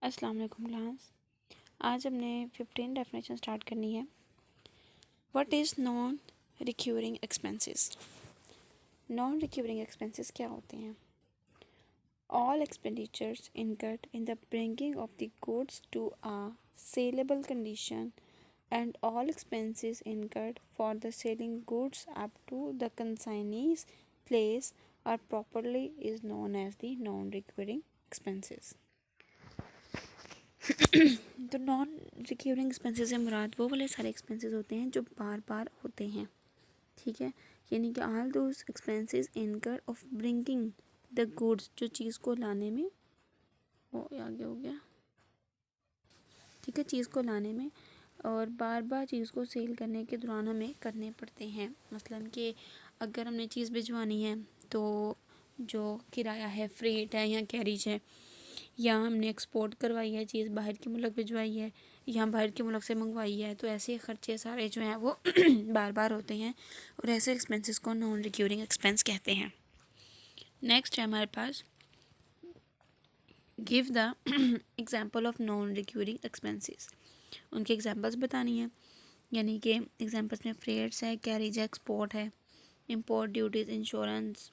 अस्सलाम वालेकुम क्लास। आज हमने 15 डेफिनेशन स्टार्ट करनी है। What is non recurring expenses. Non recurring expenses क्या होते हैं? All expenditures incurred in the bringing of the goods to a saleable condition and all expenses incurred for the selling goods up to the consignees place और properly is known as the non recurring expenses. तो non recurring expenses से मुराद वो वाले सारे expenses होते हैं जो बार बार होते हैं, ठीक है। यानी कि ऑल दोज एक्सपेंसेस इनकर ऑफ ब्रिंगिंग द गुड्स, जो चीज़ को लाने में, वो आगे हो गया, ठीक है, चीज़ को लाने में और बार बार चीज़ को सेल करने के दौरान हमें करने पड़ते हैं। मसलन कि अगर हमने चीज़ भिजवानी है तो जो किराया है, फ्रेट है या कैरिज है, या हमने एक्सपोर्ट करवाई है चीज़, बाहर के मुल्क भिजवाई है या बाहर के मुल्क से मंगवाई है, तो ऐसे ख़र्चे सारे जो हैं वो बार बार होते हैं और ऐसे एक्सपेंसेस को नॉन रिक्यूरिंग एक्सपेंस कहते हैं। नेक्स्ट है हमारे पास give the example of non recurring expenses. उनके एग्जांपल्स बतानी है, यानी कि एग्जांपल्स में फ्रेट्स है, कैरिज है, एक्सपोर्ट है, import duties, insurance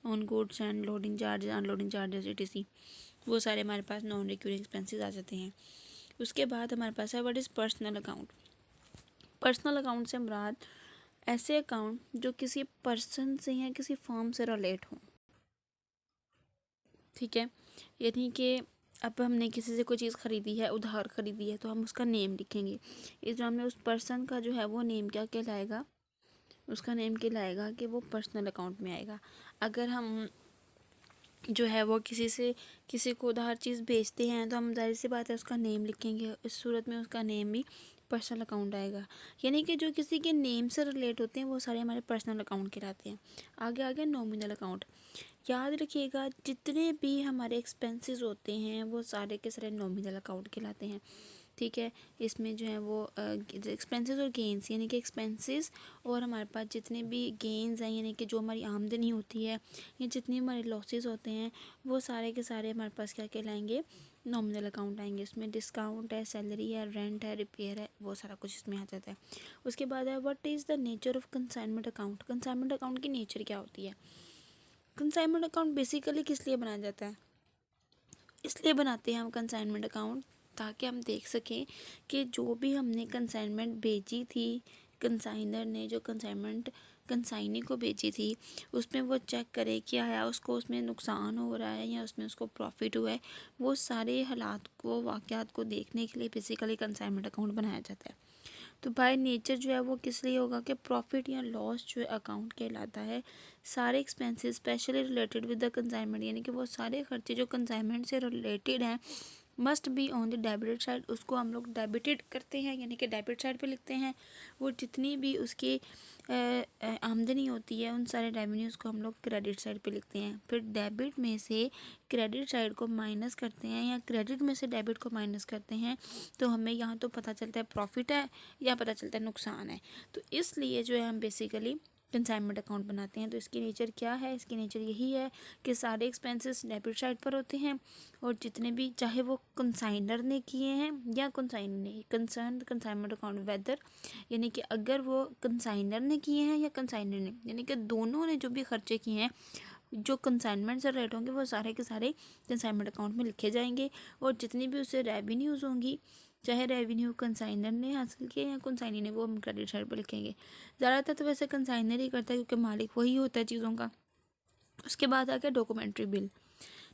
on goods and loading charges, unloading charges etc, वो सारे हमारे पास नॉन रिक्यूरिंग एक्सपेंसेस आ जाते हैं। उसके बाद हमारे पास है what is personal account. Personal account से मुराद ऐसे अकाउंट जो किसी पर्सन से या किसी फर्म से रिलेट हों, ठीक है। यानी कि अब हमने किसी से कोई चीज़ ख़रीदी है, उधार ख़रीदी है, तो हम उसका नेम लिखेंगे। इस तरह में उस पर्सन का जो है वो नेम क्या कहलाएगा, उसका नेम कहलाएगा कि वो पर्सनल अकाउंट में आएगा। अगर हम जो है वो किसी को उधार चीज़ बेचते हैं तो हम जाहिर सी बात है उसका नेम लिखेंगे, इस सूरत में उसका नेम भी पर्सनल अकाउंट आएगा। यानी कि जो किसी के नेम से रिलेट होते हैं वो सारे हमारे पर्सनल अकाउंट कहलाते हैं। आगे आगे नॉमिनल अकाउंट। याद रखिएगा जितने भी हमारे एक्सपेंसेस होते हैं वो सारे के सारे नॉमिनल अकाउंट कहलाते हैं, ठीक है। इसमें जो है वो एक्सपेंसेस और गेंस, यानी कि एक्सपेंसेस और हमारे पास जितने भी गेंस हैं, यानी कि जो हमारी आमदनी होती है या जितने हमारे लॉसेस होते हैं, वो सारे के सारे हमारे पास क्या कहलाएंगे, नॉमिनल अकाउंट आएंगे। इसमें डिस्काउंट है, सैलरी है, रेंट है, रिपेयर है, वो सारा कुछ इसमें आ जाता है। उसके बाद है what is the nature of consignment account. Consignment account की नेचर क्या होती है? कंसाइनमेंट अकाउंट बेसिकली किस लिए बनाया जाता है? इसलिए बनाते हैं हम कंसाइनमेंट अकाउंट ताकि हम देख सकें कि जो भी हमने कंसाइनमेंट भेजी थी, कंसाइनर ने जो कंसाइनमेंट कंसाइनी को बेची थी, उसमें वो चेक करे कि आया उसको उसमें नुकसान हो रहा है या उसमें उसको प्रॉफिट हुआ है। वो सारे हालात को, वाक़यात को देखने के लिए बेसिकली कंसाइनमेंट अकाउंट बनाया जाता है। तो बाय नेचर जो है वो किस लिए होगा कि प्रॉफिट या लॉस जो अकाउंट कहलाता है। सारे expenses specially related with the consignment, यानी कि वो सारे खर्चे जो कंसाइनमेंट से रिलेटेड हैं must be on the debited side, उसको हम लोग डेबिटेड करते हैं, यानी कि डेबिट साइड पे लिखते हैं। वो जितनी भी उसकी आमदनी होती है उन सारे रेवेन्यूज़ को हम लोग क्रेडिट साइड पे लिखते हैं। फिर डेबिट में से क्रेडिट साइड को माइनस करते हैं या क्रेडिट में से डेबिट को माइनस करते हैं, तो हमें यहाँ तो पता चलता है प्रॉफिट है या पता चलता है नुकसान है। तो इसलिए जो है हम बेसिकली कंसाइनमेंट अकाउंट बनाते हैं। तो इसकी नेचर क्या है? इसकी नेचर यही है कि सारे एक्सपेंसेस डेबिट साइड पर होते हैं और जितने भी, चाहे वो कंसाइनर ने किए हैं या कंसाइनर ने, कंसर्न कंसाइनमेंट अकाउंट वेदर, यानी कि अगर वो कंसाइनर ने किए हैं या कंसाइनर ने, यानी कि दोनों ने जो भी खर्चे किए हैं जो कंसाइनमेंट से रिलेट होंगे वो सारे के सारे कंसाइनमेंट अकाउंट में लिखे जाएंगे। और जितनी भी उससे रेवेन्यूज़ होंगी, चाहे रेवेन्यू कंसाइनर ने हासिल किए या कंसाइनी ने, वो हम क्रेडिट साइड पर लिखेंगे। ज़्यादातर तो वैसे कंसाइनर ही करता है क्योंकि मालिक वही होता है चीज़ों का। उसके बाद आ गया डॉक्यूमेंट्री बिल।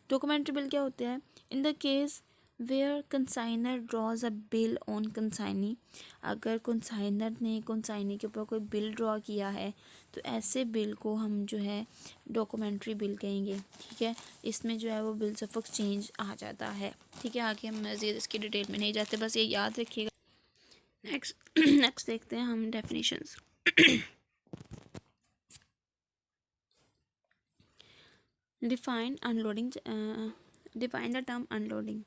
डॉक्यूमेंट्री बिल क्या होते हैं? In the case where consignor draws a bill on consignee, अगर कंसाइनर ने कंसाइनी के ऊपर कोई बिल ड्रॉ किया है तो ऐसे बिल को हम जो है डॉक्यूमेंट्री बिल कहेंगे, ठीक है। इसमें जो है वो बिल्स ऑफ एक्सचेंज आ जाता है, ठीक है। आगे हम मज़ीद इसकी डिटेल में नहीं जाते, बस ये याद रखिएगा। नेक्स्ट नेक्स्ट देखते हैं हम definitions. Define unloading, define the term unloading.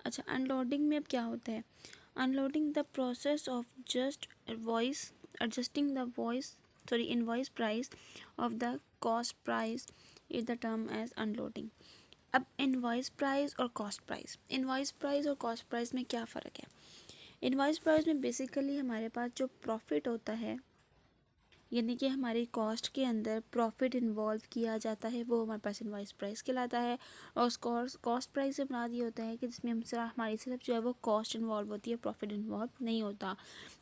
अच्छा, अनलोडिंग में अब क्या होता है? Unloading the process of just voice adjusting the voice invoice price of the cost price is the term as unloading. अब इनवॉइस प्राइस और कॉस्ट प्राइस, इनवॉइस प्राइस और cost price में क्या फ़र्क है? इनवॉइस प्राइस में बेसिकली हमारे पास जो प्रॉफिट होता है, यानी कि हमारी कॉस्ट के अंदर प्रॉफिट इन्वॉल्व किया जाता है, वो हमारे पास इनवॉइस प्राइस कहलाता है। और कॉस्ट प्राइस से मुराद ये होता है कि जिसमें हम हमारी सिर्फ जो है वो कॉस्ट इन्वॉल्व होती है, प्रॉफिट इन्वॉल्व नहीं होता।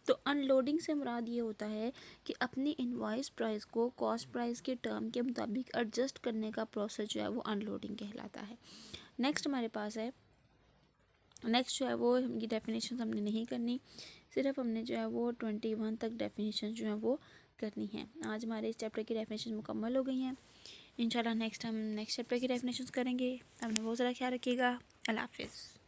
तो अनलोडिंग से मुराद ये होता है कि अपनी इनवॉइस प्राइस को कॉस्ट प्राइस के टर्म के मुताबिक एडजस्ट करने का प्रोसेस जो है वो अनलोडिंग कहलाता है। नेक्स्ट हमारे पास है, नेक्स्ट जो है वो ये डेफिनेशन हमने नहीं करनी, सिर्फ हमने जो है वो 21 तक डेफिनेशन जो है वो करनी है। आज हमारे इस चैप्टर की डेफिनेशन मुकम्मल हो गई हैं। इंशाल्लाह नेक्स्ट हम नेक्स्ट चैप्टर की डेफिनेशन करेंगे। अपना बहुत ज़्यादा ख्याल रखिएगा। अल्लाह हाफिज़।